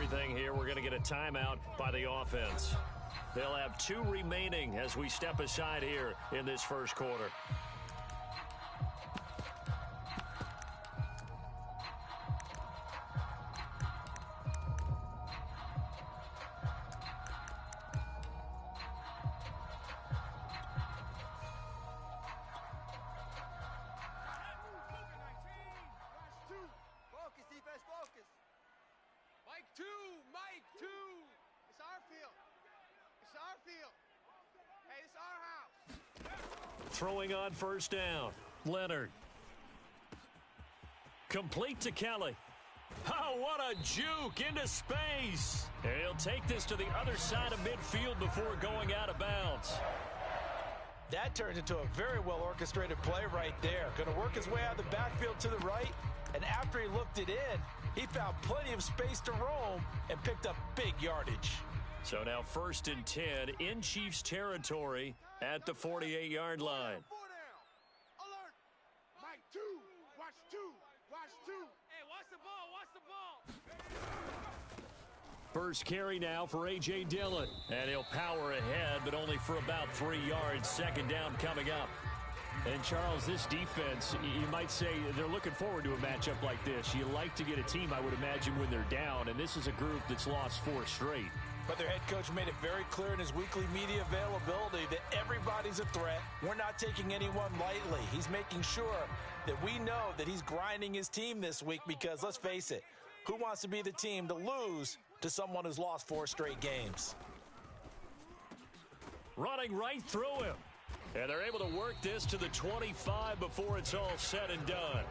everything here, we're going to get a timeout by the offense. They'll have 2 remaining as we step aside here in this first quarter. Throwing on first down, Leonard. Complete to Kelly. Oh, what a juke into space. And he'll take this to the other side of midfield before going out of bounds. That turned into a very well-orchestrated play right there. Going to work his way out of the backfield to the right, and after he looked it in, he found plenty of space to roam and picked up big yardage. So now 1st and 10 in Chiefs territory at the 48-yard line. Alert! Mike 2, watch 2, watch 2. Hey, watch the ball, watch the ball. First carry now for A.J. Dillon. And he'll power ahead, but only for about 3 yards. Second down coming up. And, Charles, this defense, you might say they're looking forward to a matchup like this. You like to get a team, I would imagine, when they're down. And this is a group that's lost 4 straight. But their head coach made it very clear in his weekly media availability that everybody's a threat. We're not taking anyone lightly. He's making sure that we know that he's grinding his team this week because, let's face it, who wants to be the team to lose to someone who's lost 4 straight games? Running right through him. And they're able to work this to the 25 before it's all said and done.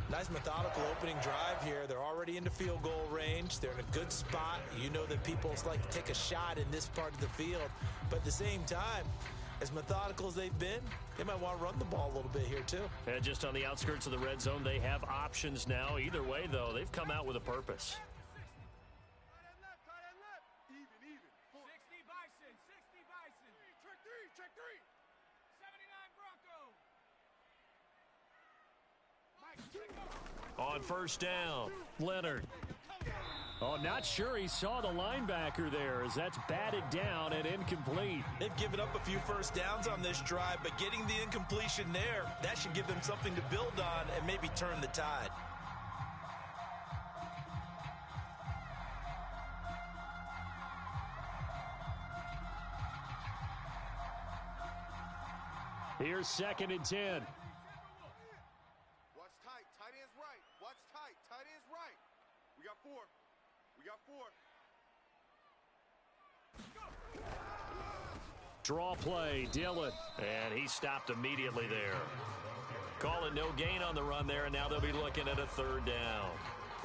Nice methodical opening drive here. They're already into field goal range. They're in a good spot. You know that people like to take a shot in this part of the field. But at the same time, as methodical as they've been, they might want to run the ball a little bit here too. And just on the outskirts of the red zone, they have options now. Either way, though, they've come out with a purpose. Even. 60 Bison, 60 Bison. Check 3. 79 Bronco. On first down, Leonard. Oh, not sure he saw the linebacker there as that's batted down and incomplete. They've given up a few first downs on this drive, but getting the incompletion there, that should give them something to build on and maybe turn the tide. Here's 2nd and 10. Watch tight. Tight end's right. Watch tight. Tight end's right. We got 4. Draw play, Dillon. And he stopped immediately there. Call it no gain on the run there, and now they'll be looking at a 3rd down.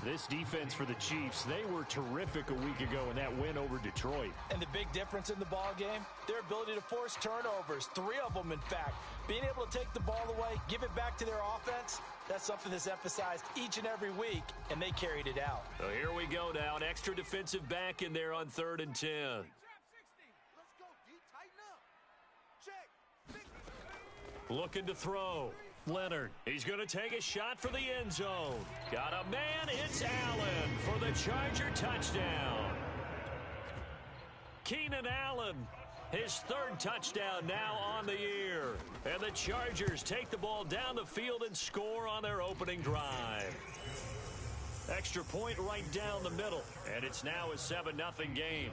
This defense for the Chiefs, they were terrific a week ago in that win over Detroit. And the big difference in the ball game, their ability to force turnovers, 3 of them in fact. Being able to take the ball away, give it back to their offense, that's something that's emphasized each and every week, and they carried it out. So here we go now, an extra defensive back in there on 3rd and 10. Let's go, D. Tighten up. Check. Looking to throw. Leonard, he's going to take a shot for the end zone. Got a man, it's Allen for the Charger touchdown. Keenan Allen, his 3rd touchdown now on the year. And the Chargers take the ball down the field and score on their opening drive. Extra point right down the middle, and it's now a 7-0 game.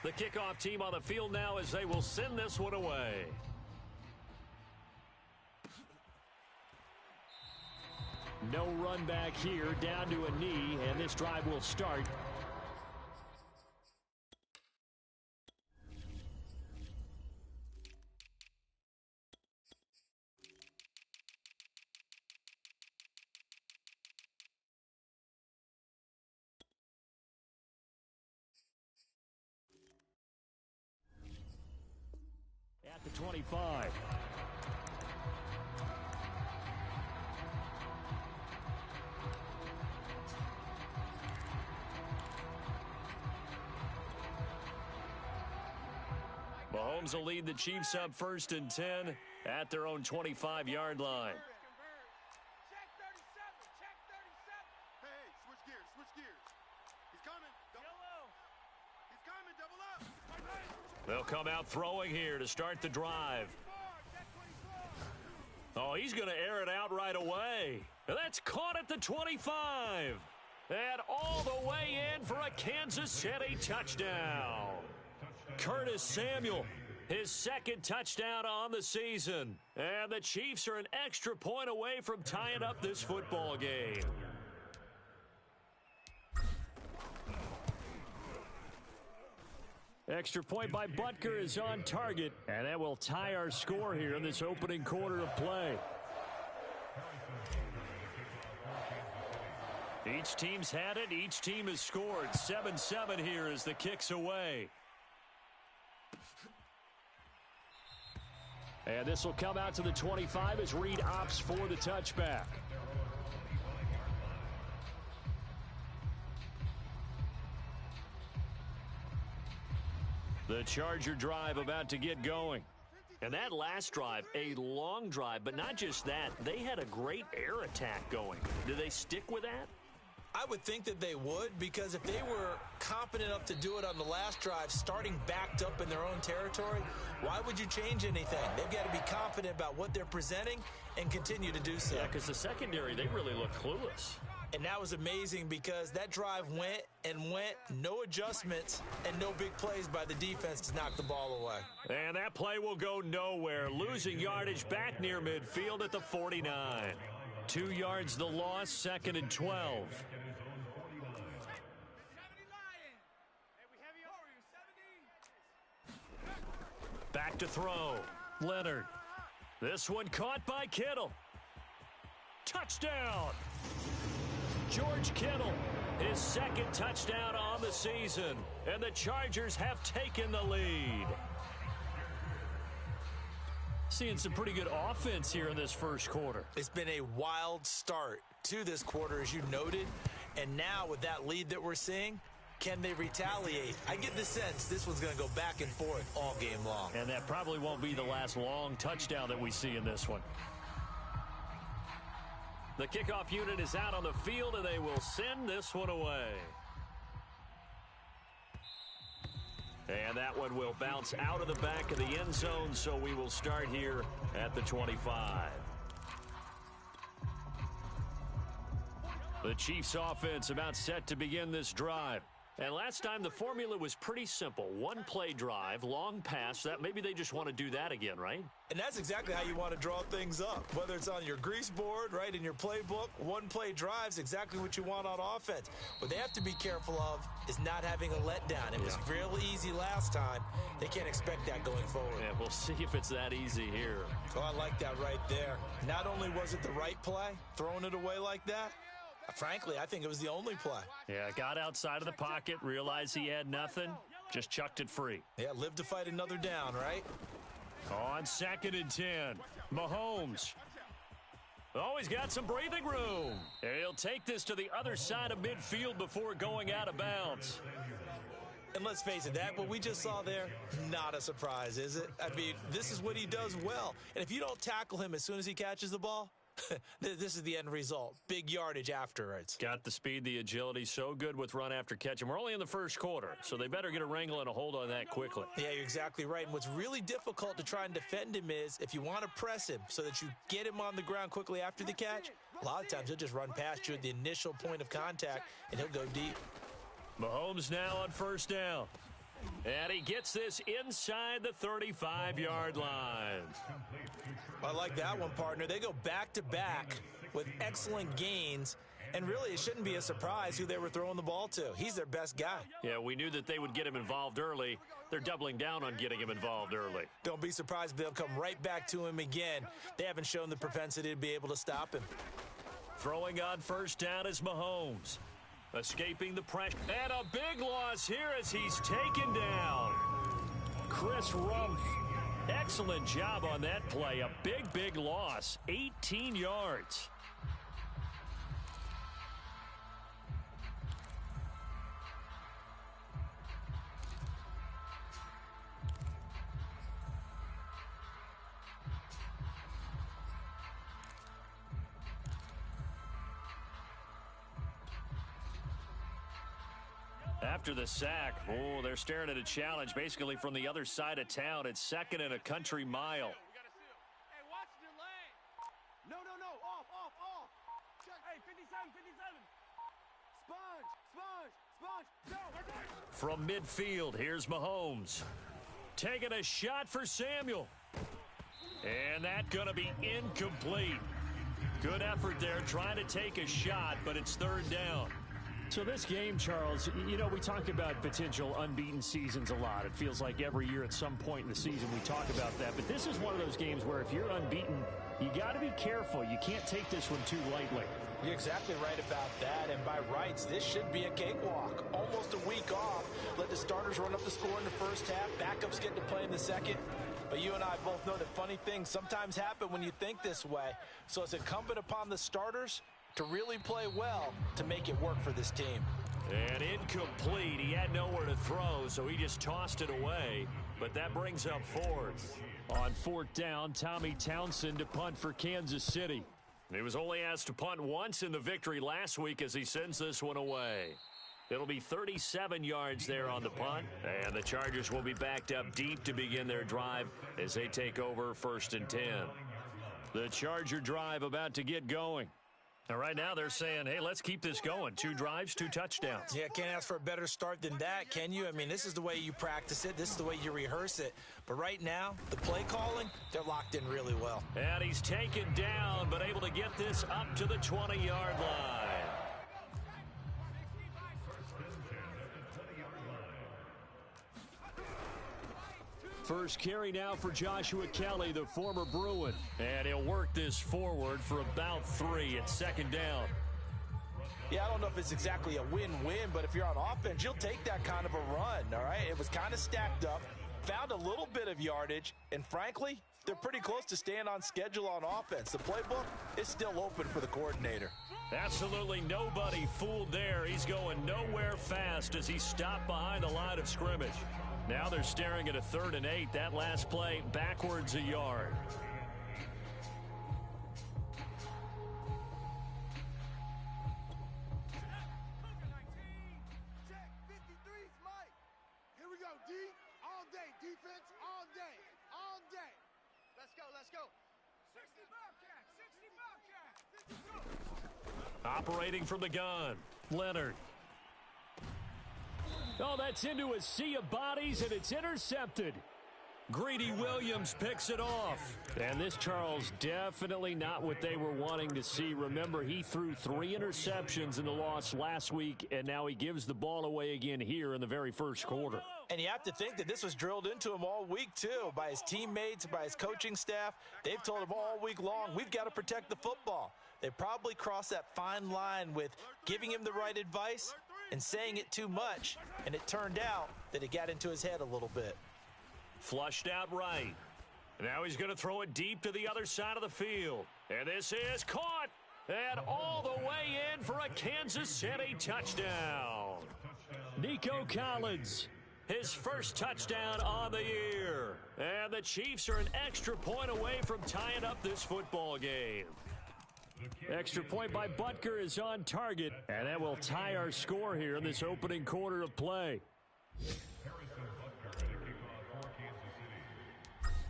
The kickoff team on the field now as they will send this one away. No run back here, down to a knee, and this drive will start. The 25. Mahomes will lead the Chiefs up 1st and 10 at their own 25-yard line. Check 37. Check 37. Hey, switch gears. Switch gears. He's coming. He's coming. Double up. They'll come out throwing here to start the drive. Oh, he's going to air it out right away. That's caught at the 25. And all the way in for a Kansas City touchdown. Curtis Samuel, his 2nd touchdown on the season. And the Chiefs are an extra point away from tying up this football game. Extra point by Butker is on target, and that will tie our score here in this opening quarter of play. Each team's had it. Each team has scored. 7-7 here as the kick's away. And this will come out to the 25 as Reed opts for the touchback. The Charger drive about to get going. And that last drive, a long drive, but not just that. They had a great air attack going. Do they stick with that? I would think that they would, because if they were competent enough to do it on the last drive, starting backed up in their own territory, why would you change anything? They've got to be confident about what they're presenting and continue to do so. Yeah, because the secondary, they really look clueless. And that was amazing because that drive went and went, no adjustments, and no big plays by the defense to knock the ball away. And that play will go nowhere, losing yardage back near midfield at the 49. 2 yards the loss, 2nd and 12. Back to throw. Leonard. This one caught by Kittle. Touchdown. George Kittle, his 2nd touchdown on the season. And the Chargers have taken the lead. Seeing some pretty good offense here in this first quarter. It's been a wild start to this quarter, as you noted. And now with that lead that we're seeing, can they retaliate? I get the sense this one's going to go back and forth all game long. And that probably won't be the last long touchdown that we see in this one. The kickoff unit is out on the field, and they will send this one away. And that one will bounce out of the back of the end zone, so we will start here at the 25. The Chiefs offense about set to begin this drive. And last time the formula was pretty simple. One play drive, long pass. That maybe they just want to do that again, right? And that's exactly how you want to draw things up. Whether it's on your grease board, right, in your playbook, one play drive's exactly what you want on offense. What they have to be careful of is not having a letdown. It was real easy last time. They can't expect that going forward. Yeah, we'll see if it's that easy here. Oh, I like that right there. Not only was it the right play, throwing it away like that, frankly, I think it was the only play. Yeah, got outside of the pocket, realized he had nothing, just chucked it free. Yeah, live to fight another down, right? On 2nd and 10, Mahomes. Oh, he's got some breathing room. He'll take this to the other side of midfield before going out of bounds. And let's face it, that what we just saw there, not a surprise, is it? I mean, this is what he does well. And if you don't tackle him as soon as he catches the ball, this is the end result. Big yardage afterwards. Got the speed, the agility, so good with run after catch. And we're only in the first quarter, so they better get a wrangle and a hold on that quickly. Yeah, you're exactly right. And what's really difficult to try and defend him is if you want to press him so that you get him on the ground quickly after the catch, a lot of times he'll just run past you at the initial point of contact, and he'll go deep. Mahomes now on 1st down. And he gets this inside the 35-yard line. I like that one, partner. They go back-to-back with excellent gains, and really it shouldn't be a surprise who they were throwing the ball to. He's their best guy. Yeah, we knew that they would get him involved early. They're doubling down on getting him involved early. Don't be surprised if they'll come right back to him again. They haven't shown the propensity to be able to stop him. Throwing on 1st down is Mahomes. Escaping the pressure. And a big loss here as he's taken down. Chris Rumph Excellent job on that play. A big loss. 18 yards. After the sack, they're staring at a challenge basically from the other side of town. It's 2nd and a country mile. Hey, watch the lane. No. Off. Check. Hey, 57. Sponge. No. From midfield, here's Mahomes. Taking a shot for Samuel. And that's going to be incomplete. Good effort there trying to take a shot, but it's 3rd down. So this game, Charles, you know, we talk about potential unbeaten seasons a lot. It feels like every year at some point in the season we talk about that. But this is one of those games where if you're unbeaten, you got to be careful. You can't take this one too lightly. You're exactly right about that, and by rights, this should be a cakewalk. Almost a week off. Let the starters run up the score in the first half. Backups get to play in the second. But you and I both know that funny things sometimes happen when you think this way. So it's incumbent upon the starters to really play well to make it work for this team. And incomplete. He had nowhere to throw, so he just tossed it away. But that brings up 4th. On 4th down, Tommy Townsend to punt for Kansas City. He was only asked to punt once in the victory last week as he sends this one away. It'll be 37 yards there on the punt, and the Chargers will be backed up deep to begin their drive as they take over 1st and 10. The Charger drive about to get going. And right now they're saying, hey, let's keep this going. 2 drives, 2 touchdowns. Yeah, can't ask for a better start than that, can you? I mean, this is the way you practice it. This is the way you rehearse it. But right now, the play calling, they're locked in really well. And he's taken down, but able to get this up to the 20-yard line. First carry now for Joshua Kelly, the former Bruin. And he'll work this forward for about 3 at 2nd down. Yeah, I don't know if it's exactly a win-win, but if you're on offense, you'll take that kind of a run, all right? It was kind of stacked up, found a little bit of yardage, and frankly, they're pretty close to staying on schedule on offense. The playbook is still open for the coordinator. Absolutely nobody fooled there. He's going nowhere fast as he's stopped behind the line of scrimmage. Now they're staring at a 3rd and 8. That last play backwards a yard. Check. 53's Mike. Here we go, D. All day. Defense all day. All day. Let's go. 60 Bobcat. Operating from the gun, Leonard. Oh, that's into a sea of bodies, and it's intercepted. Greedy Williams picks it off. And this, Charles, definitely not what they were wanting to see. Remember, he threw 3 interceptions in the loss last week, and now he gives the ball away again here in the very first quarter. And you have to think that this was drilled into him all week, too, by his teammates, by his coaching staff. They've told him all week long, we've got to protect the football. They probably crossed that fine line with giving him the right advice and saying it too much, and it turned out that it got into his head a little bit. Flushed out right. Now he's going to throw it deep to the other side of the field. And this is caught. And all the way in for a Kansas City touchdown. Nico Collins. His first touchdown on the year. And the Chiefs are an extra point away from tying up this football game. Extra point by Butker is on target, and that will tie our score here in this opening quarter of play.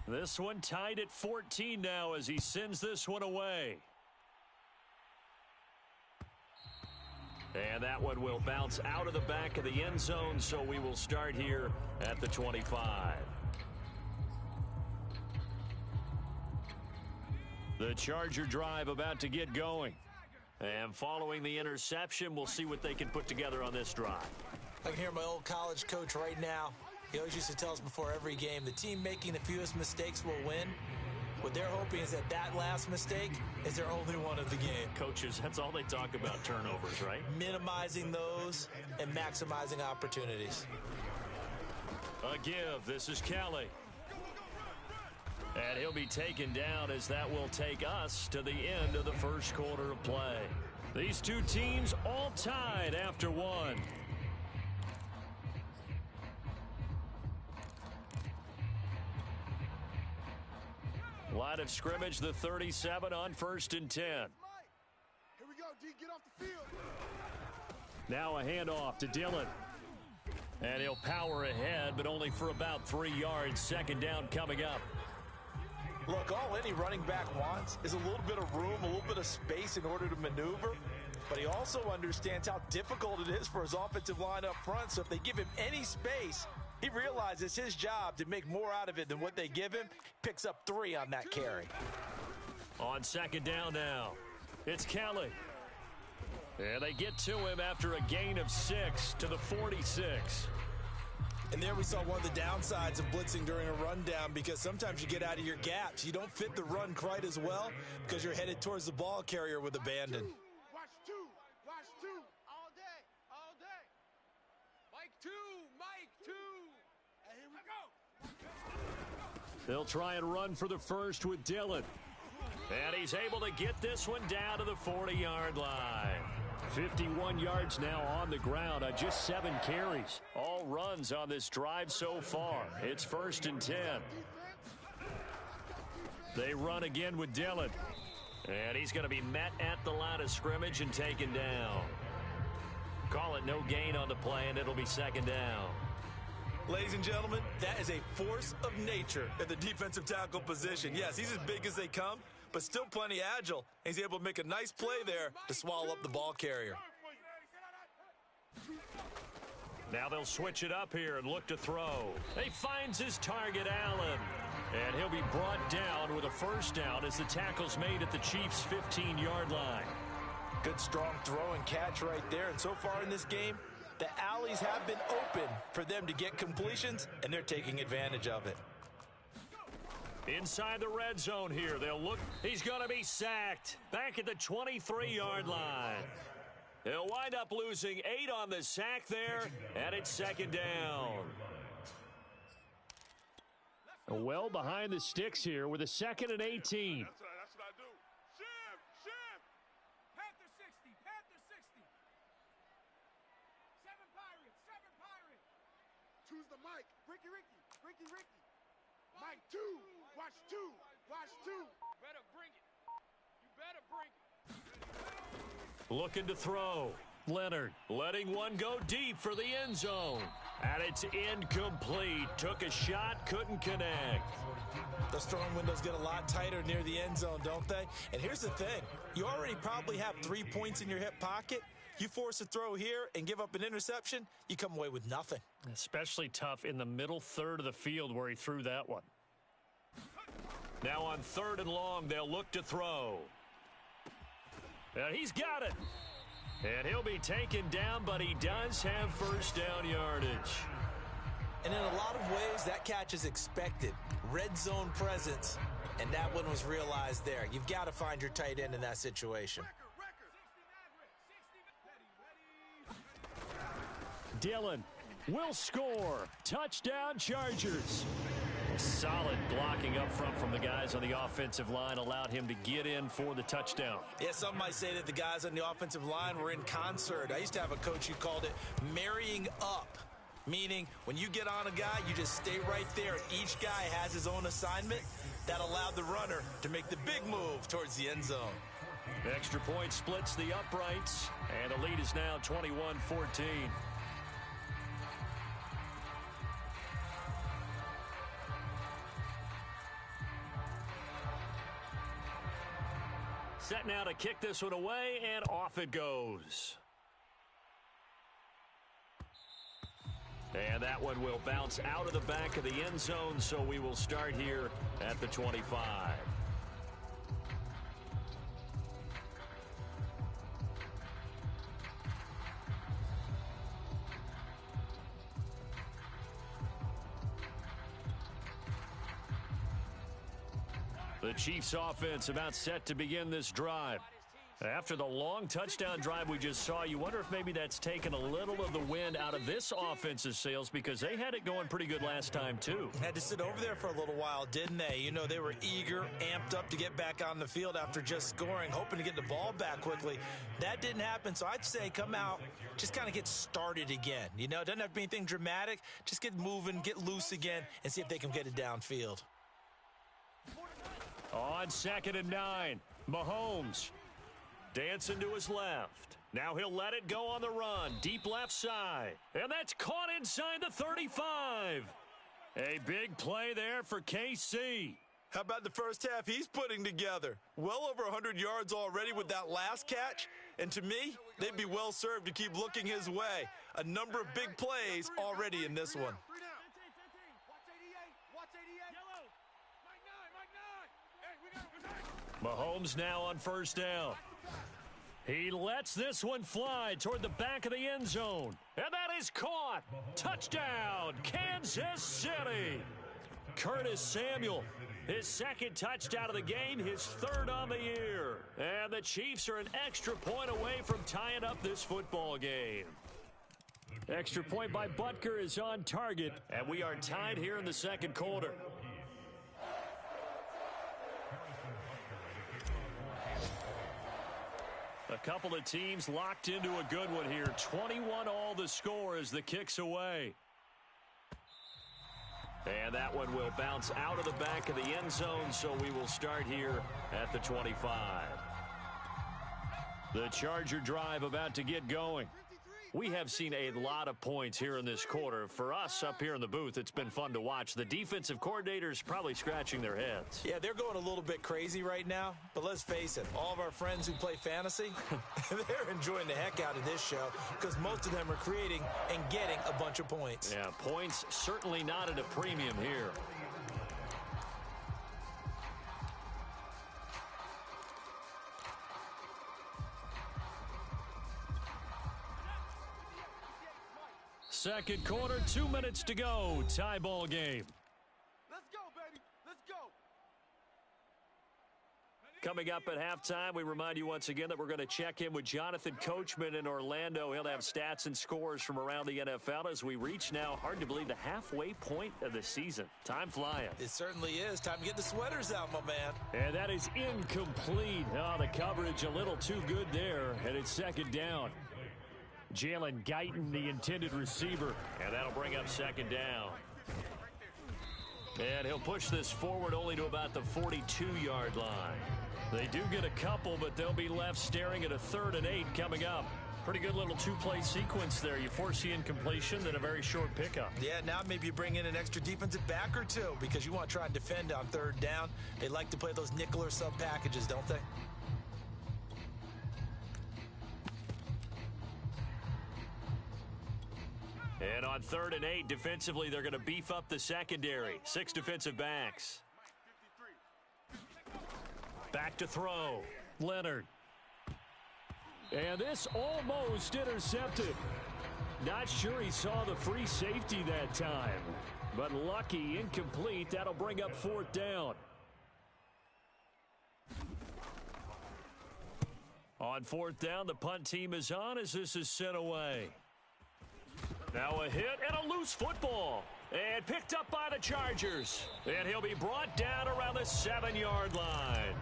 This one tied at 14 now as he sends this one away. And that one will bounce out of the back of the end zone, so we will start here at the 25. The Charger drive about to get going. And following the interception, we'll see what they can put together on this drive. I can hear my old college coach right now. He always used to tell us before every game, the team making the fewest mistakes will win. What they're hoping is that last mistake is their only one of the game. Coaches, that's all they talk about, turnovers, right? Minimizing those and maximizing opportunities. A give. This is Kelly. And he'll be taken down as that will take us to the end of the first quarter of play. These two teams all tied after one. Line of scrimmage, the 37 on 1st and 10. Here we go, D, get off the field. Now a handoff to Dillon. And he'll power ahead, but only for about 3 yards. Second down coming up. Look, all any running back wants is a little bit of room, a little bit of space in order to maneuver. But he also understands how difficult it is for his offensive line up front. So if they give him any space, he realizes his job to make more out of it than what they give him. Picks up 3 on that carry. On second down now, it's Kelly. And they get to him after a gain of 6 to the 46. And there we saw one of the downsides of blitzing during a rundown, because sometimes you get out of your gaps. You don't fit the run quite as well because you're headed towards the ball carrier with abandon. Watch 2. Watch 2. All day. All day. Mike 2. Mike 2. And here we go. They'll try and run for the first with Dillon. And he's able to get this one down to the 40-yard line. 51 yards now on the ground on just 7 carries. All runs on this drive so far. It's 1st and 10. They run again with Dillon. And he's going to be met at the line of scrimmage and taken down. Call it no gain on the play, and it'll be second down. Ladies and gentlemen, that is a force of nature at the defensive tackle position. Yes, he's as big as they come, but still plenty agile. He's able to make a nice play there to swallow up the ball carrier. Now they'll switch it up here and look to throw. He finds his target, Allen. And he'll be brought down with a first down as the tackle's made at the Chiefs' 15-yard line. Good strong throw and catch right there. And so far in this game, the alleys have been open for them to get completions, and they're taking advantage of it. Inside the red zone here, they'll look. He's going to be sacked back at the 23-yard line. He'll wind up losing 8 on the sack there, and it's second down. Well behind the sticks here with a 2nd and 18. That's what I do. Shift. Panther 60. Panther 60. 7 Pirates. Choose the mic. Ricky. Mike 2. Watch 2. Watch 2. Better bring it. You better bring it. Looking to throw. Leonard letting one go deep for the end zone. And it's incomplete. Took a shot, couldn't connect. Those throwing windows get a lot tighter near the end zone, don't they? And here's the thing. You already probably have 3 points in your hip pocket. You force a throw here and give up an interception, you come away with nothing. Especially tough in the middle third of the field where he threw that one. Now on 3rd and long, they'll look to throw. And he's got it. And he'll be taken down, but he does have first down yardage. And in a lot of ways, that catch is expected. Red zone presence, and that one was realized there. You've got to find your tight end in that situation. Dillon will score. Touchdown, Chargers. Solid blocking up front from the guys on the offensive line allowed him to get in for the touchdown. Yeah, some might say that the guys on the offensive line were in concert. I used to have a coach who called it marrying up, meaning when you get on a guy, you just stay right there. Each guy has his own assignment. That allowed the runner to make the big move towards the end zone. Extra point splits the uprights, and the lead is now 21-14. Set now to kick this one away, and off it goes. And that one will bounce out of the back of the end zone, so we will start here at the 25. The Chiefs offense about set to begin this drive. After the long touchdown drive we just saw, you wonder if maybe that's taken a little of the wind out of this offense's sails because they had it going pretty good last time, too. Had to sit over there for a little while, didn't they? You know, they were eager, amped up to get back on the field after just scoring, hoping to get the ball back quickly. That didn't happen, so I'd say come out, just kind of get started again. You know, it doesn't have to be anything dramatic. Just get moving, get loose again, and see if they can get it downfield. On 2nd and 9, Mahomes dancing to his left. Now he'll let it go on the run. Deep left side. And that's caught inside the 35. A big play there for KC. How about the first half he's putting together? Well over 100 yards already with that last catch. And to me, they'd be well served to keep looking his way. A number of big plays already in this one. Mahomes now on 1st down. He lets this one fly toward the back of the end zone. And that is caught. Touchdown, Kansas City. Curtis Samuel, his 2nd touchdown of the game, his 3rd on the year. And the Chiefs are an extra point away from tying up this football game. Extra point by Butker is on target, and we are tied here in the 2nd quarter. A couple of teams locked into a good one here. 21-all the score as the kick's away. And that one will bounce out of the back of the end zone, so we will start here at the 25. The Charger drive about to get going. We have seen a lot of points here in this quarter. For us up here in the booth, it's been fun to watch. The defensive coordinators probably scratching their heads. Yeah, they're going a little bit crazy right now. But let's face it, all of our friends who play fantasy, they're enjoying the heck out of this show because most of them are creating and getting a bunch of points. Yeah, points certainly not at a premium here. Second quarter, 2 minutes to go. Tie ball game. Let's go, baby. Let's go. Coming up at halftime, we remind you once again that we're going to check in with Jonathan Coachman in Orlando. He'll have stats and scores from around the NFL as we reach now, hard to believe, the halfway point of the season. Time flying. It certainly is. Time to get the sweaters out, my man. And that is incomplete. Oh, the coverage a little too good there, and it's 2nd down. Jalen Guyton, the intended receiver, and that'll bring up 2nd down. And he'll push this forward only to about the 42-yard line. They do get a couple, but they'll be left staring at a 3rd and 8 coming up. Pretty good little 2-play sequence there. You force the incompletion, then a very short pickup. Yeah, now maybe you bring in an extra defensive back or two because you want to try and defend on 3rd down. They like to play those nickel or sub packages, don't they? And on 3rd and 8, defensively, they're going to beef up the secondary. 6 defensive backs. Back to throw. Leonard. And this almost intercepted. Not sure he saw the free safety that time. But lucky, incomplete. That'll bring up 4th down. On 4th down, the punt team is on as this is sent away. Now a hit and a loose football. And picked up by the Chargers. And he'll be brought down around the 7-yard line.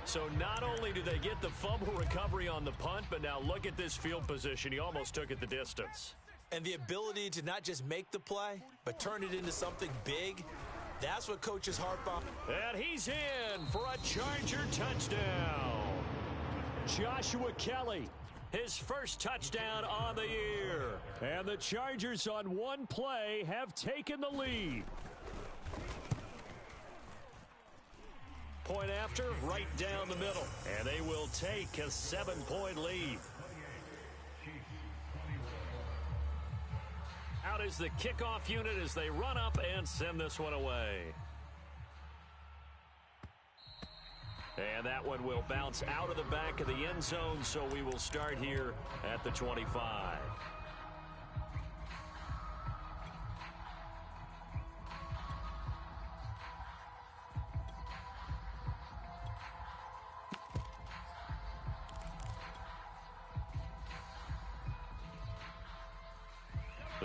So not only do they get the fumble recovery on the punt, but now look at this field position. He almost took it the distance. And the ability to not just make the play, but turn it into something big, that's what coaches harp on. And he's in for a Charger touchdown. Joshua Kelly. His first touchdown on the year. And the Chargers on one play have taken the lead. Point after, right down the middle. And they will take a 7-point lead. Out is the kickoff unit as they run up and send this one away. And that one will bounce out of the back of the end zone, so we will start here at the 25.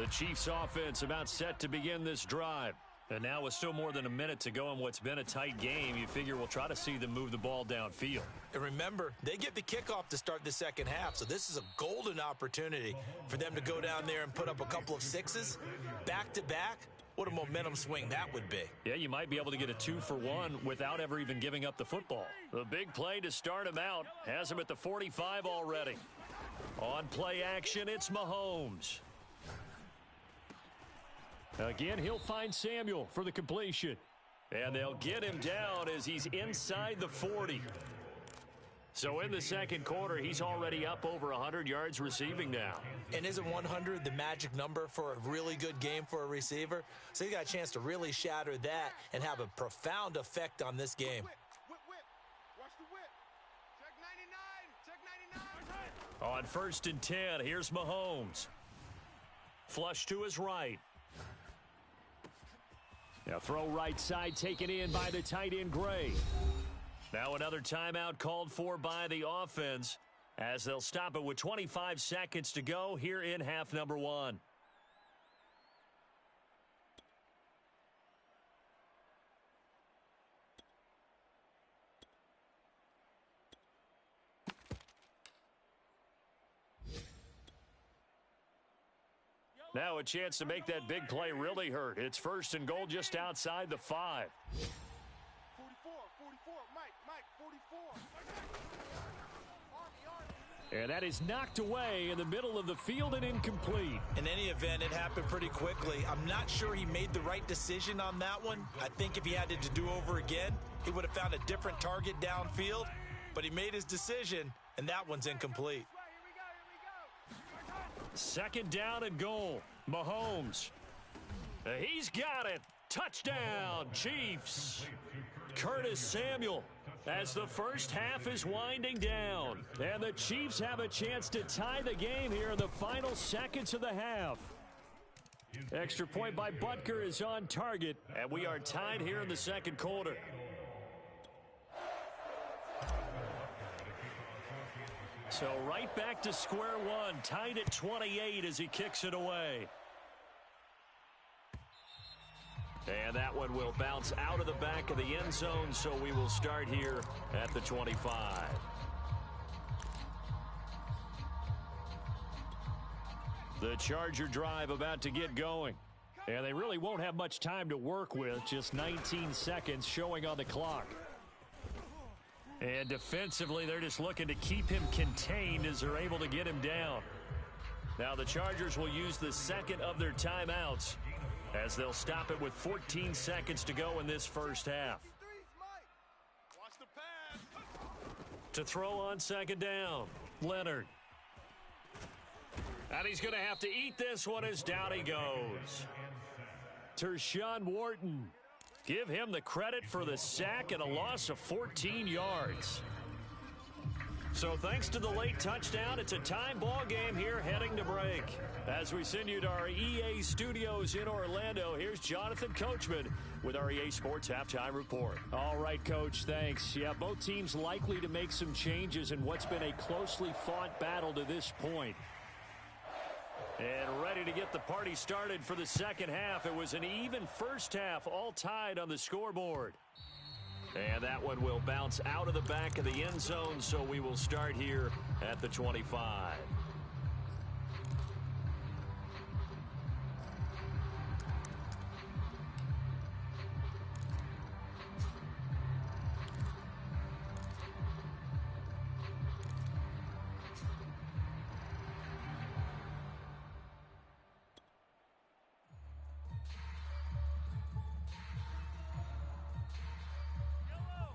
The Chiefs offense about set to begin this drive. And now with still more than a minute to go in what's been a tight game, you figure we'll try to see them move the ball downfield. And remember, they get the kickoff to start the second half, so this is a golden opportunity for them to go down there and put up a couple of sixes back-to-back. What a momentum swing that would be. Yeah, you might be able to get a 2-for-1 without ever even giving up the football. The big play to start him out has him at the 45 already. On play action, it's Mahomes. Again, he'll find Samuel for the completion. And they'll get him down as he's inside the 40. So in the second quarter, he's already up over 100 yards receiving now. And isn't 100 the magic number for a really good game for a receiver? So he got a chance to really shatter that and have a profound effect on this game. Whip. Watch the whip. Check 99. On 1st and 10, here's Mahomes. Flush to his right. Now throw right side taken in by the tight end Gray. Now another timeout called for by the offense as they'll stop it with 25 seconds to go here in half number 1. Now a chance to make that big play really hurt. It's 1st and goal just outside the 5. 44, Mike, 44. And that is knocked away in the middle of the field and incomplete. In any event, it happened pretty quickly. I'm not sure he made the right decision on that one. I think if he had to do over again, he would have found a different target downfield. But he made his decision, and that one's incomplete. 2nd down and goal. Mahomes. He's got it. Touchdown, Chiefs. Curtis Samuel as the first half is winding down. And the Chiefs have a chance to tie the game here in the final seconds of the half. Extra point by Butker is on target. And we are tied here in the second quarter. So right back to square one, tied at 28 as he kicks it away. And that one will bounce out of the back of the end zone, so we will start here at the 25. The Charger drive about to get going. And they really won't have much time to work with, just 19 seconds showing on the clock. And defensively, they're just looking to keep him contained as they're able to get him down. Now the Chargers will use the second of their timeouts as they'll stop it with 14 seconds to go in this first half. Watch the pass. To throw on 2nd down, Leonard. And he's going to have to eat this one as down he goes. Tershawn Wharton. Give him the credit for the sack and a loss of 14 yards. So thanks to the late touchdown, it's a time ball game here heading to break. As we send you to our EA studios in Orlando, here's Jonathan Coachman with our EA Sports Halftime Report. All right, Coach, thanks. Yeah, both teams likely to make some changes in what's been a closely fought battle to this point. And ready to get the party started for the second half. It was an even first half, all tied on the scoreboard. And that one will bounce out of the back of the end zone, so we will start here at the 25.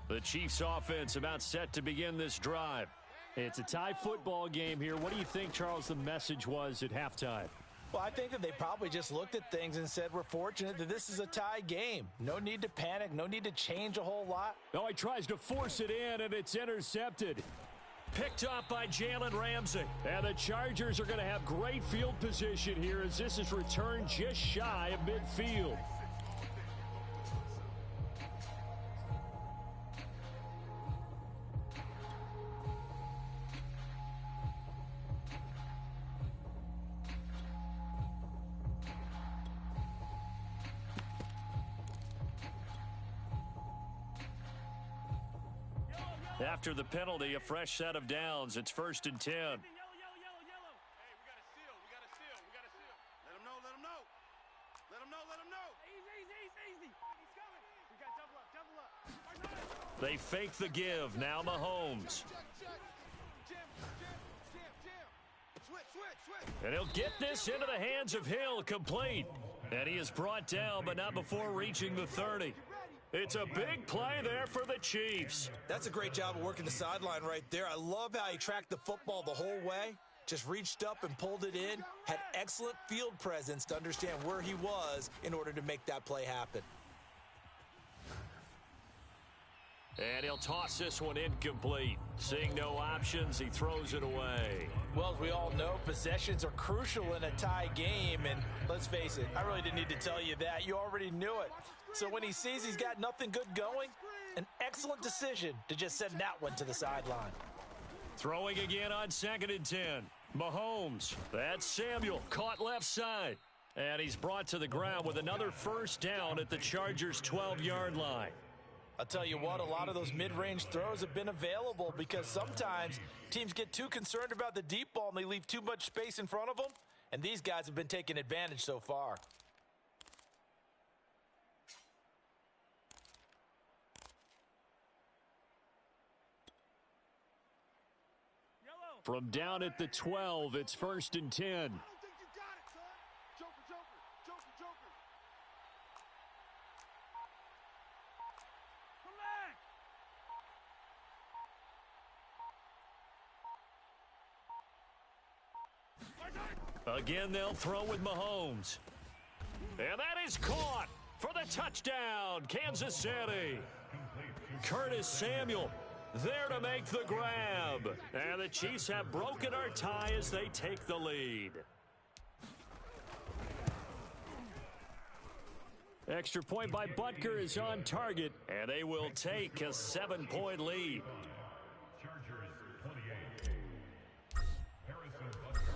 The Chiefs offense about set to begin this drive. It's a tie football game here. What do you think, Charles, the message was at halftime? Well, I think that they probably just looked at things and said, we're fortunate that this is a tie game. No need to panic. No need to change a whole lot. Oh, he tries to force it in, and it's intercepted. Picked up by Jalen Ramsey. And the Chargers are going to have great field position here as this is returned just shy of midfield. After the penalty, a fresh set of downs. It's 1st and 10. Hey, we got to seal. We got to seal. We got to seal. Let him know. Let him know. Let him know. Let him know. Easy. He's coming. We got double up. They fake the give. Now Mahomes. Jam. Switch. And he'll get this into the hands of Hill, complete. And he is brought down, but not before reaching the 30. It's a big play there for the Chiefs. That's a great job of working the sideline right there. I love how he tracked the football the whole way. Just reached up and pulled it in. Had excellent field presence to understand where he was in order to make that play happen. And he'll toss this one incomplete. Seeing no options, he throws it away. Well, as we all know, possessions are crucial in a tie game. And let's face it, I really didn't need to tell you that. You already knew it. So when he sees he's got nothing good going, an excellent decision to just send that one to the sideline. Throwing again on 2nd and 10. Mahomes. That's Samuel. Caught left side. And he's brought to the ground with another first down at the Chargers' 12-yard line. I'll tell you what, a lot of those mid-range throws have been available because sometimes teams get too concerned about the deep ball and they leave too much space in front of them. And these guys have been taking advantage so far. From down at the 12, it's 1st and 10. I don't think you got it, son. Joker. Again, they'll throw with Mahomes. And that is caught for the touchdown, Kansas City. Curtis Samuel there to make the grab. And the Chiefs have broken our tie as they take the lead. Extra point by Butker is on target, and they will take a 7-point lead.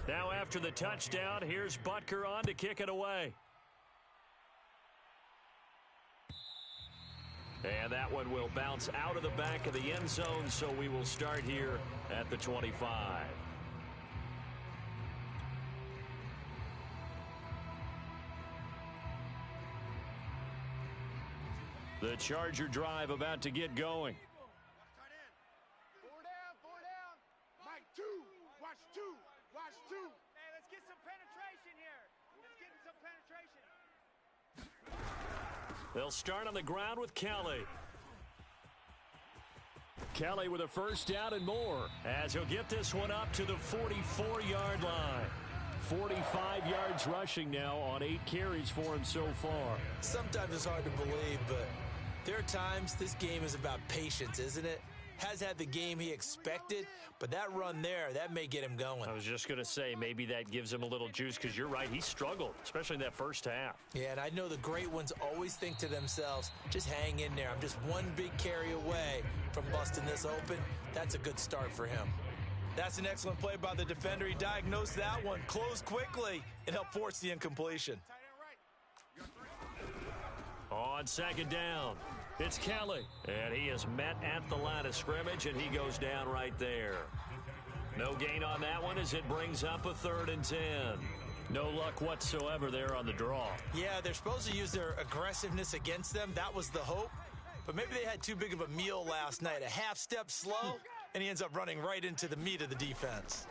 Now after the touchdown, here's Butker on to kick it away. And that one will bounce out of the back of the end zone, so we will start here at the 25. The Charger drive about to get going. Tight end. Four down. Mike, two. Watch two. Hey, let's get some penetration here. They'll start on the ground with Kelly. Kelly with a first down and more as he'll get this one up to the 44-yard line. 45 yards rushing now on 8 carries for him so far. Sometimes it's hard to believe, but there are times this game is about patience, isn't it? Has had the game he expected, but that run there, that may get him going. I was just going to say, maybe that gives him a little juice because you're right, he struggled, especially in that first half. Yeah, and I know the great ones always think to themselves, just hang in there. I'm just one big carry away from busting this open. That's a good start for him. That's an excellent play by the defender. He diagnosed that one, closed quickly, and helped force the incompletion. On second down, it's Kelly, and he is met at the line of scrimmage, and he goes down right there. No gain on that one as it brings up a 3rd and 10. No luck whatsoever there on the draw. Yeah, they're supposed to use their aggressiveness against them. That was the hope. But maybe they had too big of a meal last night. A half step slow, and he ends up running right into the meat of the defense.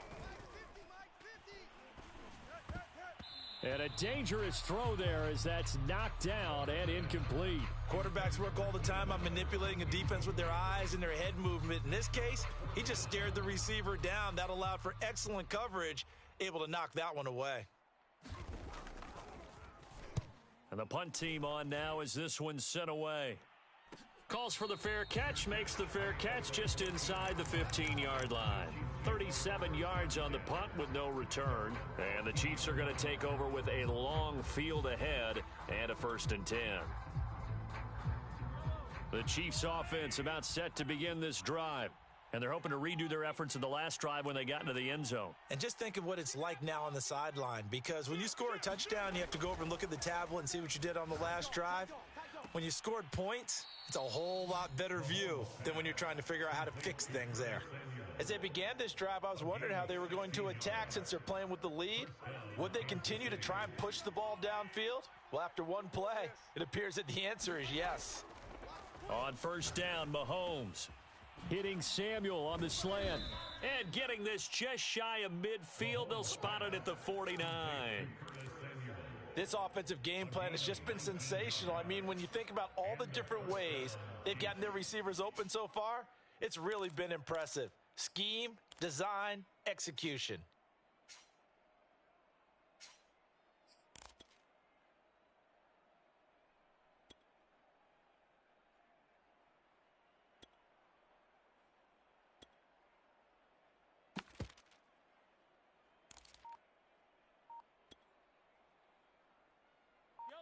And a dangerous throw there as that's knocked down and incomplete. Quarterbacks work all the time on manipulating a defense with their eyes and their head movement. In this case, he just stared the receiver down. That allowed for excellent coverage, able to knock that one away. And the punt team on now as this one's sent away. Calls for the fair catch, makes the fair catch just inside the 15-yard line. 37 yards on the punt with no return. And the Chiefs are going to take over with a long field ahead and a 1st and 10. The Chiefs offense about set to begin this drive. And they're hoping to redo their efforts in the last drive when they got into the end zone. And just think of what it's like now on the sideline, because when you score a touchdown, you have to go over and look at the tablet and see what you did on the last drive. When you scored points, it's a whole lot better view than when you're trying to figure out how to fix things there. As they began this drive, I was wondering how they were going to attack since they're playing with the lead. Would they continue to try and push the ball downfield? Well, after one play, it appears that the answer is yes. On first down, Mahomes hitting Samuel on the slant. And getting this just shy of midfield. They'll spot it at the 49. This offensive game plan has just been sensational. I mean, when you think about all the different ways they've gotten their receivers open so far, it's really been impressive. Scheme, design, execution.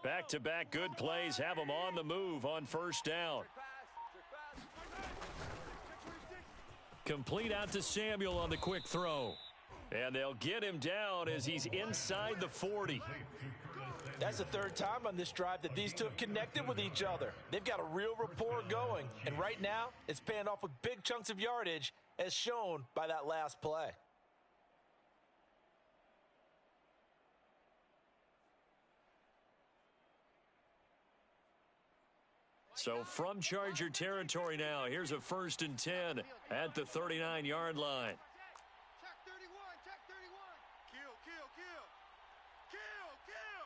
Back-to-back good plays have them on the move on first down. Complete out to Samuel on the quick throw. And they'll get him down as he's inside the 40. That's the third time on this drive that these two have connected with each other. They've got a real rapport going. And right now, it's paying off with big chunks of yardage, as shown by that last play. So from Charger territory now, here's a 1st and 10 at the 39-yard line. Check 31, check 31. Kill, kill, kill. Kill, kill.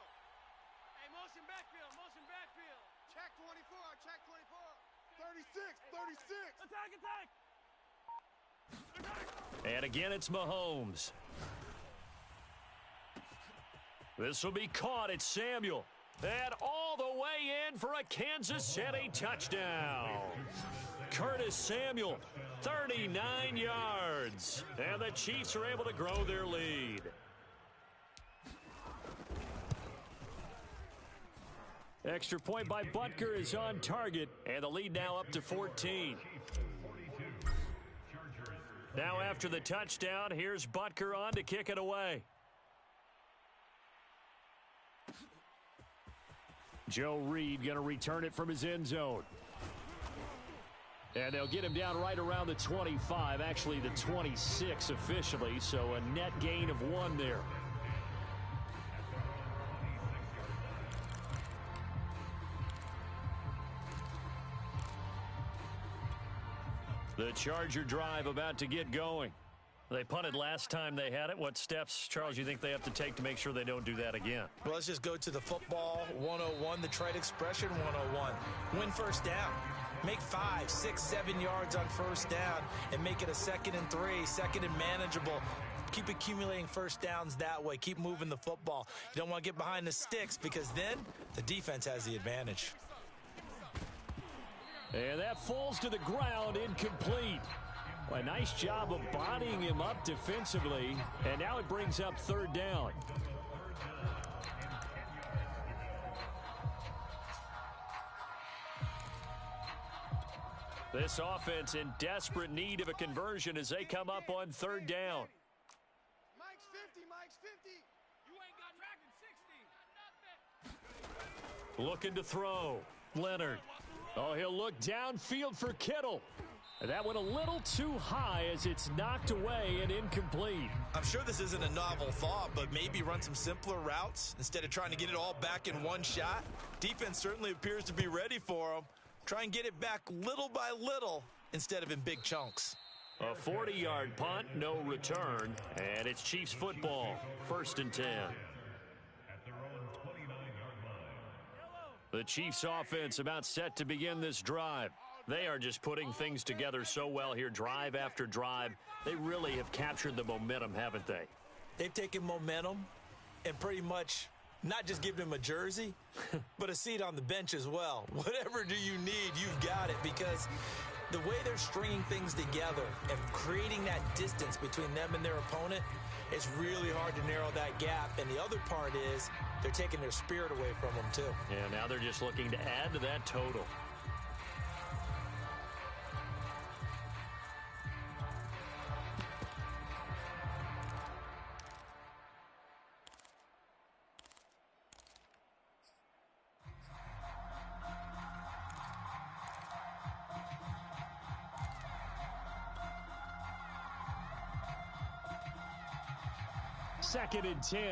Hey, motion backfield, motion backfield. Check 24, check 24. 36, 36. Attack, attack. Attack. And again, it's Mahomes. This will be caught. It's Samuel. And all the way in for a Kansas City touchdown. Curtis Samuel, 39 yards. And the Chiefs are able to grow their lead. Extra point by Butker is on target. And the lead now up to 14. Now after the touchdown, here's Butker on to kick it away. Joe Reed going to return it from his end zone. And they'll get him down right around the 25, actually the 26 officially, so a net gain of 1 there. The Charger drive about to get going. They punted last time they had it. What steps, Charles, you think they have to take to make sure they don't do that again? Well, let's just go to the football 101, the trade expression 101. Win first down. Make 5, 6, 7 yards on first down and make it a 2nd and 3, 2nd and manageable. Keep accumulating first downs that way. Keep moving the football. You don't want to get behind the sticks because then the defense has the advantage. And that falls to the ground, incomplete. A nice job of bodying him up defensively, and now it brings up 3rd down. This offense in desperate need of a conversion as they come up on 3rd down. Mike's 50, Mike's 50. You ain't got tracking 60. Looking to throw. Leonard. Oh, he'll look downfield for Kittle. That went a little too high as it's knocked away and incomplete. I'm sure this isn't a novel thought, but maybe run some simpler routes instead of trying to get it all back in one shot. Defense certainly appears to be ready for them. Try and get it back little by little instead of in big chunks. A 40-yard punt, no return, and it's Chiefs football, 1st and 10. The Chiefs offense about set to begin this drive. They are just putting things together so well here, drive after drive. They really have captured the momentum, haven't they? They've taken momentum and pretty much not just given him a jersey, but a seat on the bench as well. Whatever do you need, you've got it, because the way they're stringing things together and creating that distance between them and their opponent, it's really hard to narrow that gap. And the other part is they're taking their spirit away from them, too. And now they're just looking to add to that total. 2nd and 10. You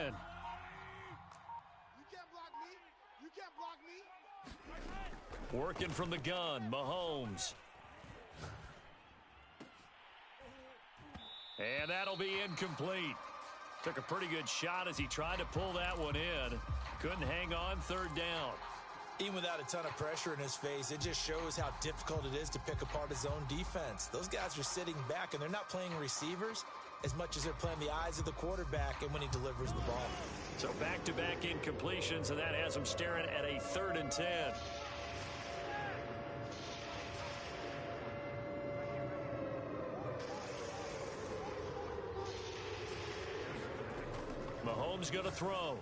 can't block me. You can't block me. Working from the gun, Mahomes. And that'll be incomplete. Took a pretty good shot as he tried to pull that one in. Couldn't hang on, 3rd down. Even without a ton of pressure in his face, it just shows how difficult it is to pick apart his own defense. Those guys are sitting back, and they're not playing receivers as much as they're playing the eyes of the quarterback and when he delivers the ball. So back-to-back incompletions, and that has him staring at a 3rd and 10. Mahomes going to throw.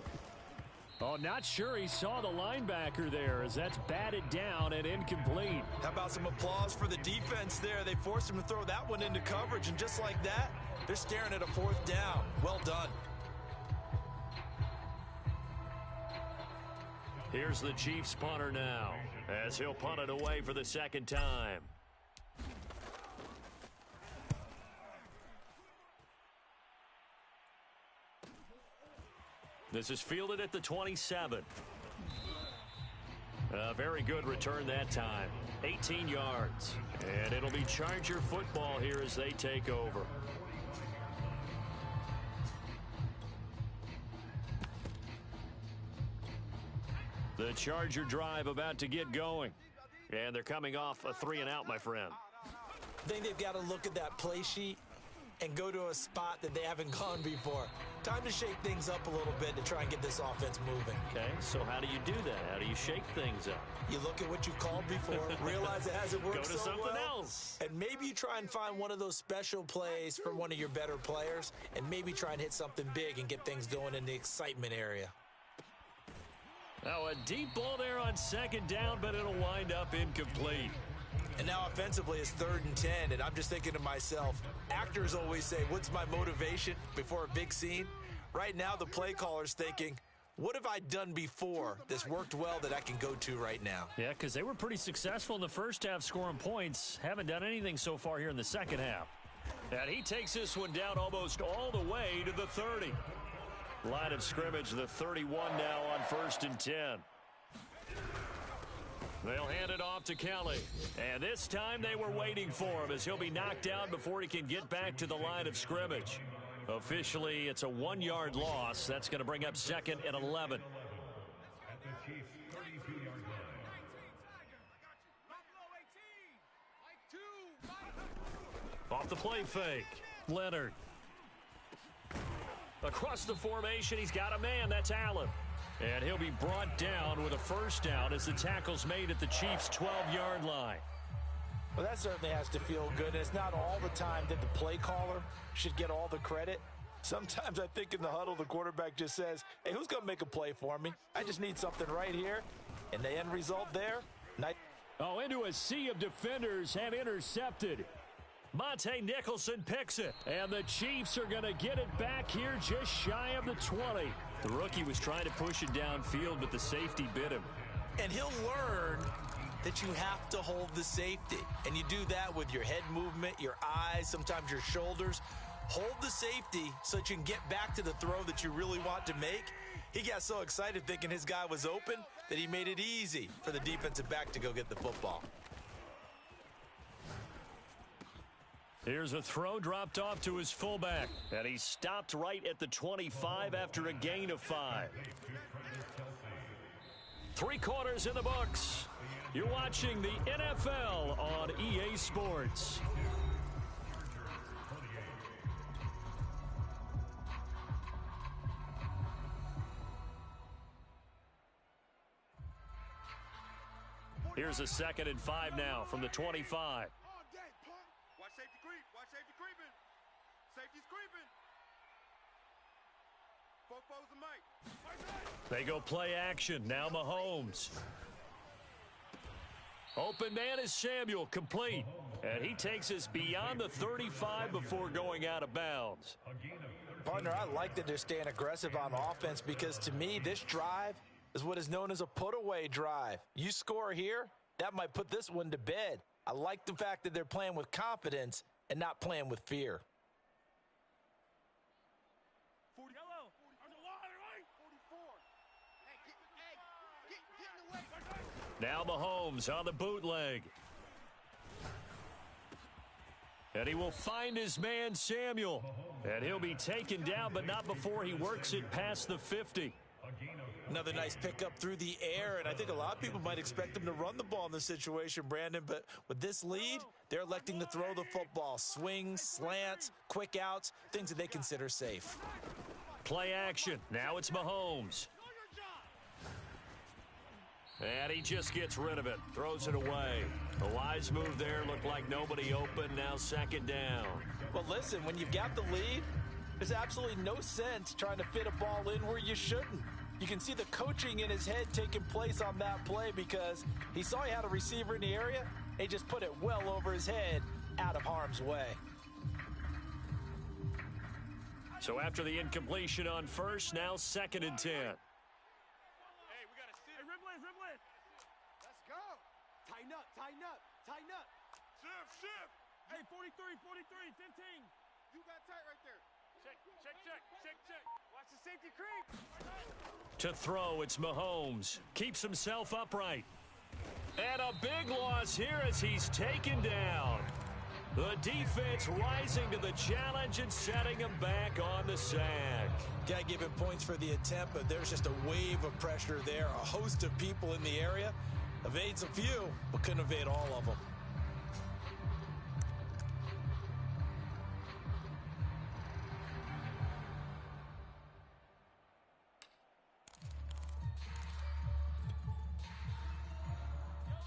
Oh, not sure he saw the linebacker there as that's batted down and incomplete. How about some applause for the defense there? They forced him to throw that one into coverage, and just like that, they're staring at a 4th down. Well done. Here's the Chiefs punter now as he'll punt it away for the 2nd time. This is fielded at the 27. A very good return that time. 18 yards. And it'll be Charger football here as they take over. The Charger drive about to get going. And they're coming off a 3-and-out, my friend. I think they've got to look at that play sheet and go to a spot that they haven't gone before. Time to shake things up a little bit to try and get this offense moving. Okay, so how do you do that? How do you shake things up? You look at what you called before, realize it hasn't worked Go to so something well, else. and maybe you try and find one of those special plays from one of your better players, and maybe try and hit something big and get things going in the excitement area. Now a deep ball there on 2nd down, but it'll wind up incomplete. And now offensively it's 3rd and 10, and I'm just thinking to myself, actors always say, what's my motivation before a big scene? Right now the play caller's thinking, what have I done before that's worked well that I can go to right now? Yeah, because they were pretty successful in the first half scoring points. Haven't done anything so far here in the second half. And he takes this one down almost all the way to the 30. Line of scrimmage, the 31 now on 1st and 10. They'll hand it off to Kelly. And this time they were waiting for him as he'll be knocked down before he can get back to the line of scrimmage. Officially, it's a 1-yard loss. That's going to bring up 2nd and 11. Off the play fake. Leonard. Across the formation, he's got a man. That's Allen. And he'll be brought down with a 1st down as the tackle's made at the Chiefs' 12-yard line. Well, that certainly has to feel good. It's not all the time that the play caller should get all the credit. Sometimes I think in the huddle, the quarterback just says, hey, who's going to make a play for me? I just need something right here. And the end result there, oh, into a sea of defenders and intercepted. Monte Nicholson picks it. And the Chiefs are going to get it back here just shy of the 20. The rookie was trying to push it downfield, but the safety bit him. And he'll learn that you have to hold the safety. And you do that with your head movement, your eyes, sometimes your shoulders. Hold the safety so that you can get back to the throw that you really want to make. He got so excited thinking his guy was open that he made it easy for the defensive back to go get the football. Here's a throw dropped off to his fullback. And he stopped right at the 25 after a gain of 5. 3 quarters in the books. You're watching the NFL on EA Sports. Here's a 2nd and 5 now from the 25. Watch safety creep. Watch safety creeping. Safety's creeping. Foes the mic. They go play action. Now Mahomes. Open man is Samuel, complete. And he takes us beyond the 35 before going out of bounds. Partner, I like that they're staying aggressive on offense because to me, this drive is what is known as a put-away drive. You score here, that might put this one to bed. I like the fact that they're playing with confidence and not playing with fear. Now Mahomes on the bootleg. And he will find his man, Samuel. And he'll be taken down, but not before he works it past the 50. Another nice pickup through the air, and I think a lot of people might expect him to run the ball in this situation, Brandon, but with this lead, they're electing to throw the football. Swings, slants, quick outs, things that they consider safe. Play action. Now it's Mahomes. And he just gets rid of it. Throws it away. A wise move there. Looked like nobody open. Now second down. Well, listen, when you've got the lead, there's absolutely no sense trying to fit a ball in where you shouldn't. You can see the coaching in his head taking place on that play because he saw he had a receiver in the area. He just put it well over his head, out of harm's way. So after the incompletion on first, now second and 10. Hey, we got to sit. Hey, Riblin. Let's go. Tighten up. Shift. Hey, 43, 15. You got tight right there. Check. Watch the safety creep. To throw, it's Mahomes. Keeps himself upright. And a big loss here as he's taken down. The defense rising to the challenge and setting him back on the sack. Got to give him points for the attempt, but there's just a wave of pressure there. A host of people in the area. Evades a few, but couldn't evade all of them.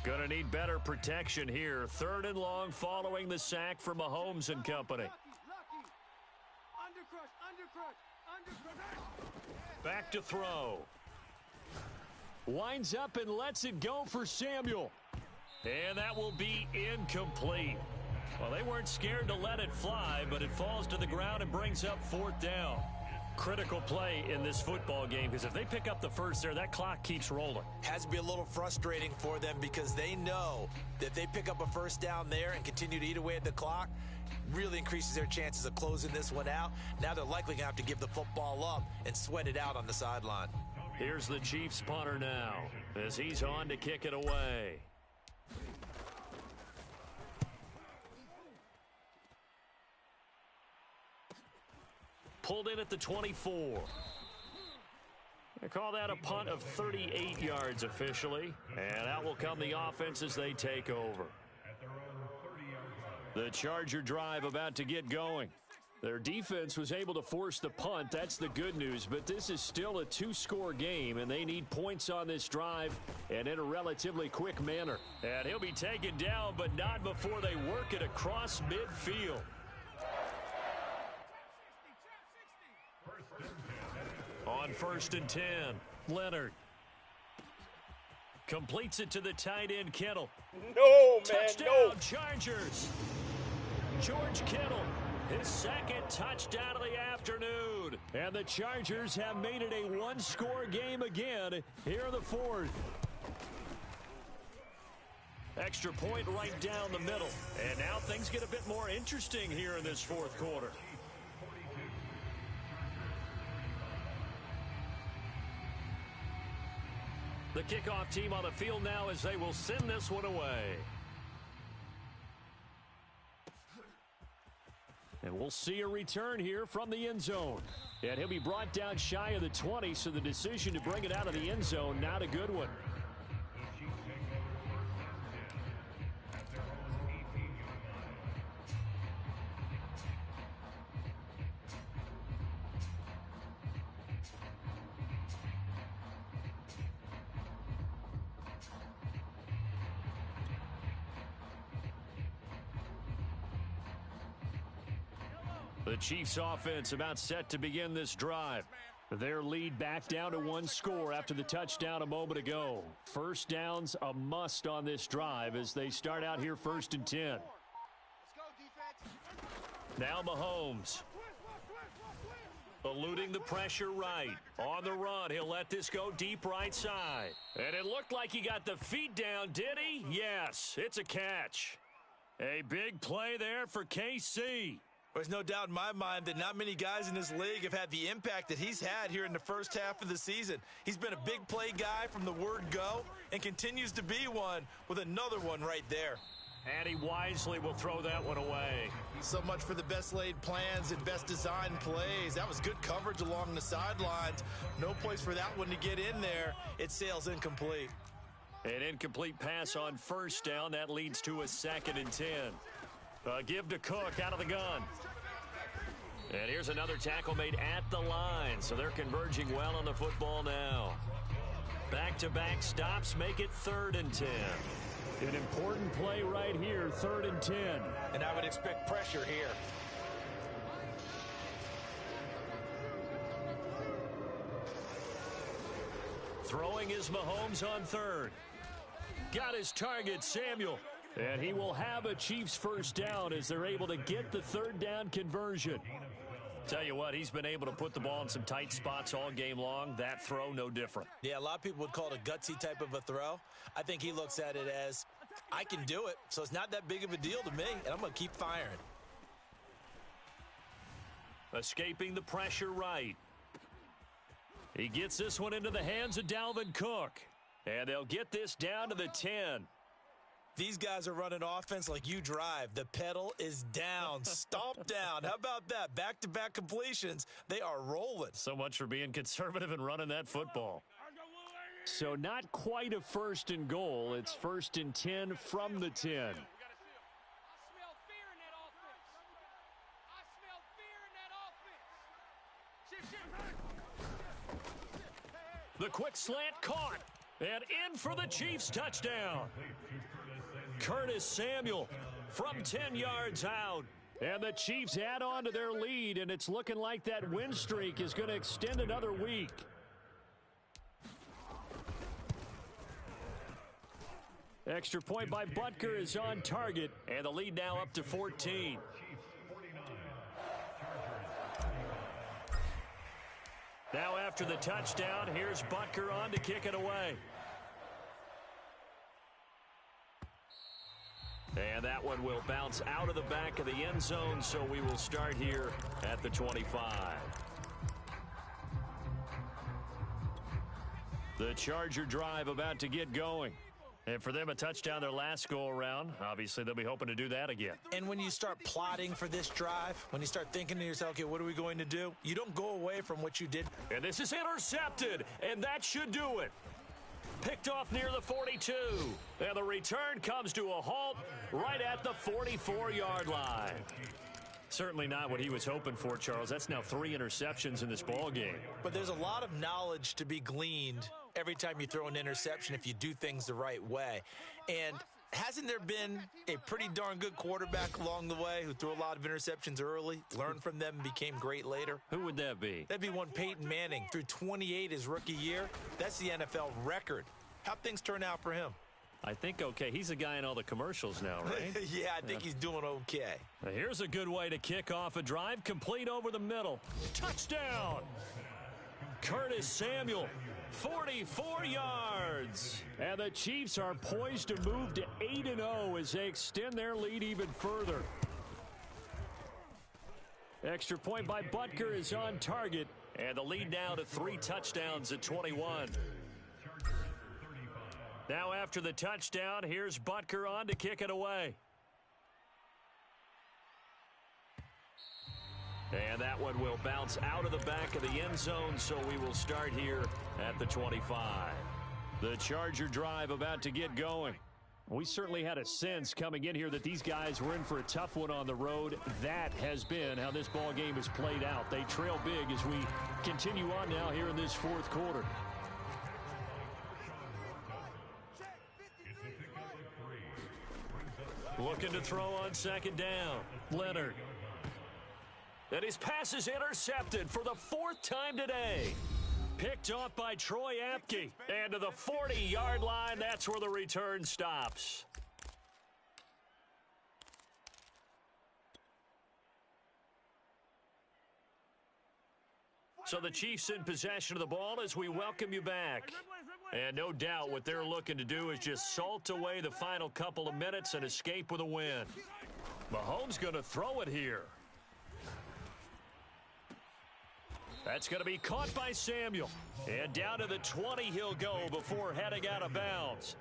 Gonna need better protection here. Third and long following the sack for Mahomes and company. Back to throw. Winds up and lets it go for Samuel. And that will be incomplete. Well, they weren't scared to let it fly, but it falls to the ground and brings up fourth down. Critical play in this football game because if they pick up the first there, that clock keeps rolling. Has to be a little frustrating for them because they know that if they pick up a first down there and continue to eat away at the clock, really increases their chances of closing this one out. Now they're likely going to have to give the football up and sweat it out on the sideline. Here's the Chiefs punter now as he's on to kick it away. Pulled in at the 24. They call that a punt of 38 yards officially. And out will come the offense as they take over. The Charger drive about to get going. Their defense was able to force the punt. That's the good news. But this is still a two-score game, and they need points on this drive and in a relatively quick manner. And he'll be taken down, but not before they work it across midfield. On first and 10, Leonard completes it to the tight end, Kittle. No, man, Touchdown, no. Chargers. George Kittle, his second touchdown of the afternoon. And the Chargers have made it a one-score game again here in the fourth. Extra point right down the middle. And now things get a bit more interesting here in this fourth quarter. The kickoff team on the field now as they will send this one away. And we'll see a return here from the end zone. And he'll be brought down shy of the 20, so the decision to bring it out of the end zone, not a good one. The Chiefs offense about set to begin this drive. Their lead back down to one score after the touchdown a moment ago. First down's a must on this drive as they start out here first and 10. Now Mahomes. Eluding the pressure right. On the run, he'll let this go deep right side. And it looked like he got the feet down, did he? Yes, it's a catch. A big play there for KC. There's no doubt in my mind that not many guys in this league have had the impact that he's had here in the first half of the season. He's been a big play guy from the word go and continues to be one with another one right there. And he wisely will throw that one away. So much for the best laid plans and best designed plays. That was good coverage along the sidelines. No place for that one to get in there. It sails incomplete. An incomplete pass on first down. That leads to a 2nd and 10. Give to Cook out of the gun. And here's another tackle made at the line. So they're converging well on the football now. Back-to-back stops make it 3rd and 10. An important play right here, 3rd and 10. And I would expect pressure here. Throwing is Mahomes on 3rd. Got his target, Samuel. And he will have a Chiefs first down as they're able to get the 3rd down conversion. Tell you what, he's been able to put the ball in some tight spots all game long. That throw, no different. Yeah, a lot of people would call it a gutsy type of a throw. I think he looks at it as, I can do it, so it's not that big of a deal to me, and I'm going to keep firing. Escaping the pressure right. He gets this one into the hands of Dalvin Cook. And they'll get this down to the 10. These guys are running offense like you drive. The pedal is down, stomped down. How about that? Back-to-back completions. They are rolling. So much for being conservative and running that football. So not quite a 1st and goal. It's 1st and 10 from the 10. The quick slant caught. And in for the Chiefs touchdown. Curtis Samuel from 10 yards out. And the Chiefs add on to their lead, and it's looking like that win streak is going to extend another week. Extra point by Butker is on target. And the lead now up to 14. Now after the touchdown, here's Butker on to kick it away. And that one will bounce out of the back of the end zone, so we will start here at the 25. The Charger drive about to get going. And for them, a touchdown their last go-around. Obviously, they'll be hoping to do that again. And when you start plotting for this drive, when you start thinking to yourself, okay, what are we going to do? You don't go away from what you did. And this is intercepted, and that should do it. Picked off near the 42. And the return comes to a halt right at the 44-yard line. Certainly not what he was hoping for, Charles. That's now 3 interceptions in this ball game. But there's a lot of knowledge to be gleaned every time you throw an interception if you do things the right way. And hasn't there been a pretty darn good quarterback along the way who threw a lot of interceptions early, learned from them, and became great later? Who would that be? That'd be one Peyton Manning. Threw 28 his rookie year. That's the NFL record. How'd things turn out for him? I think okay. He's a guy in all the commercials now, right? Yeah, I think he's doing okay. Now here's a good way to kick off a drive, complete over the middle. Touchdown! Curtis Samuel, 44 yards. And the Chiefs are poised to move to 8-0 as they extend their lead even further. Extra point by Butker is on target. And the lead now to 3 touchdowns at 21. Now after the touchdown, here's Butker on to kick it away. And that one will bounce out of the back of the end zone, so we will start here at the 25. The Charger drive about to get going. We certainly had a sense coming in here that these guys were in for a tough one on the road. That has been how this ball game has played out. They trail big as we continue on now here in this 4th quarter. Looking to throw on 2nd down. Leonard. And his pass is intercepted for the 4th time today. Picked off by Troy Apke. And to the 40-yard line, that's where the return stops. So the Chiefs in possession of the ball as we welcome you back. And no doubt what they're looking to do is just salt away the final couple of minutes and escape with a win. Mahomes going to throw it here. That's going to be caught by Samuel. And down to the 20 he'll go before heading out of bounds.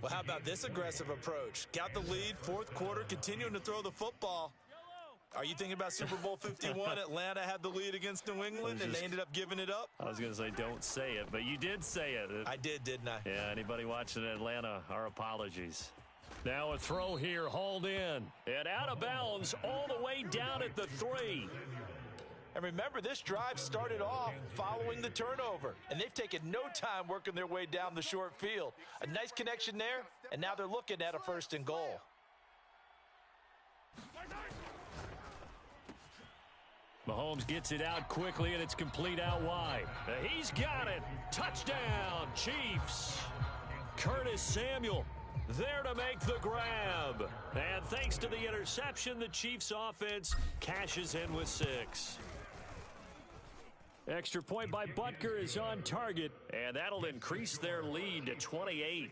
Well, how about this aggressive approach? Got the lead, fourth quarter, continuing to throw the football. Are you thinking about Super Bowl 51? Atlanta had the lead against New England, and they ended up giving it up? I was going to say don't say it, but you did say it. I did, didn't I? Yeah, anybody watching Atlanta, our apologies. Now a throw here, hauled in. And out of bounds all the way down at the 3. And remember, this drive started off following the turnover, and they've taken no time working their way down the short field. A nice connection there, and now they're looking at a 1st and goal. Mahomes gets it out quickly, and it's complete out wide. He's got it. Touchdown, Chiefs. Curtis Samuel there to make the grab. And thanks to the interception, the Chiefs offense cashes in with 6. Extra point by Butker is on target, and that'll increase their lead to 28.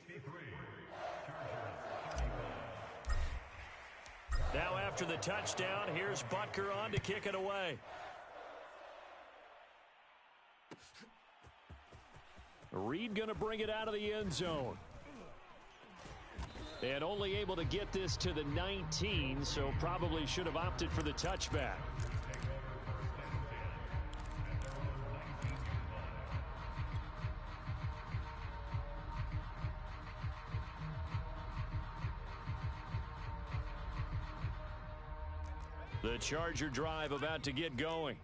Now after the touchdown, here's Butker on to kick it away. Reed going to bring it out of the end zone. And only able to get this to the 19, so probably should have opted for the touchback. The Charger drive about to get going.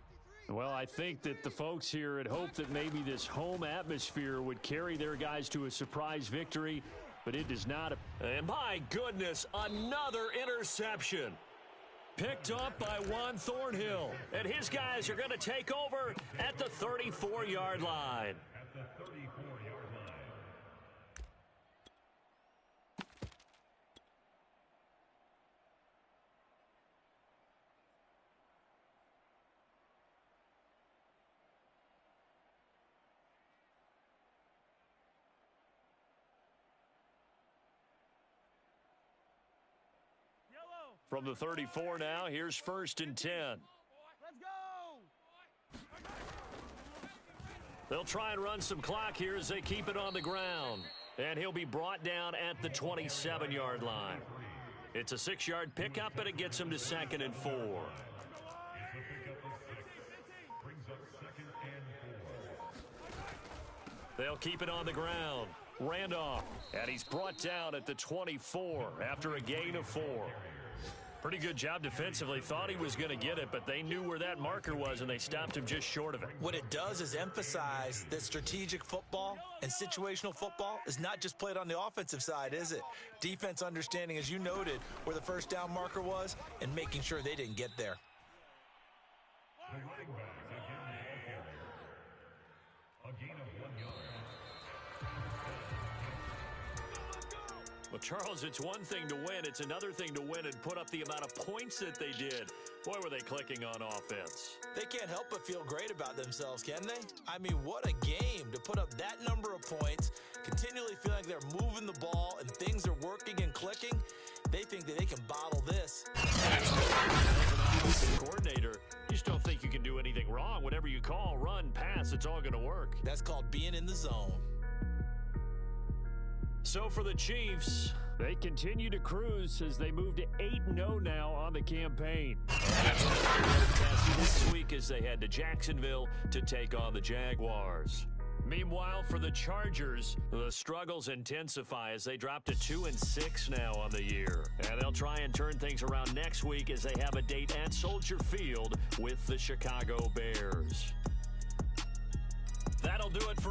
Well, I think that the folks here had hoped that maybe this home atmosphere would carry their guys to a surprise victory, but it does not. And my goodness, another interception. Picked up by Juan Thornhill. And his guys are going to take over at the 34-yard line. From the 34 now, here's 1st and 10. Let's go! They'll try and run some clock here as they keep it on the ground. And he'll be brought down at the 27-yard line. It's a 6-yard pickup, and it gets him to 2nd and 4. They'll keep it on the ground. Randolph, and he's brought down at the 24 after a gain of 4. Pretty good job defensively. Thought he was going to get it, but they knew where that marker was, and they stopped him just short of it. What it does is emphasize that strategic football and situational football is not just played on the offensive side, is it? Defense understanding, as you noted, where the 1st down marker was and making sure they didn't get there. Well, Charles, it's one thing to win. It's another thing to win and put up the amount of points that they did. Boy, were they clicking on offense. They can't help but feel great about themselves, can they? I mean, what a game to put up that number of points, continually feeling like they're moving the ball and things are working and clicking. They think that they can bottle this. Coordinator, you just don't think you can do anything wrong. Whatever you call, run, pass, it's all going to work. That's called being in the zone. So for the Chiefs, they continue to cruise as they move to 8-0 now on the campaign. This week as they head to Jacksonville to take on the Jaguars. Meanwhile, for the Chargers, the struggles intensify as they drop to 2-6 now on the year. And they'll try and turn things around next week as they have a date at Soldier Field with the Chicago Bears. That'll do it for us.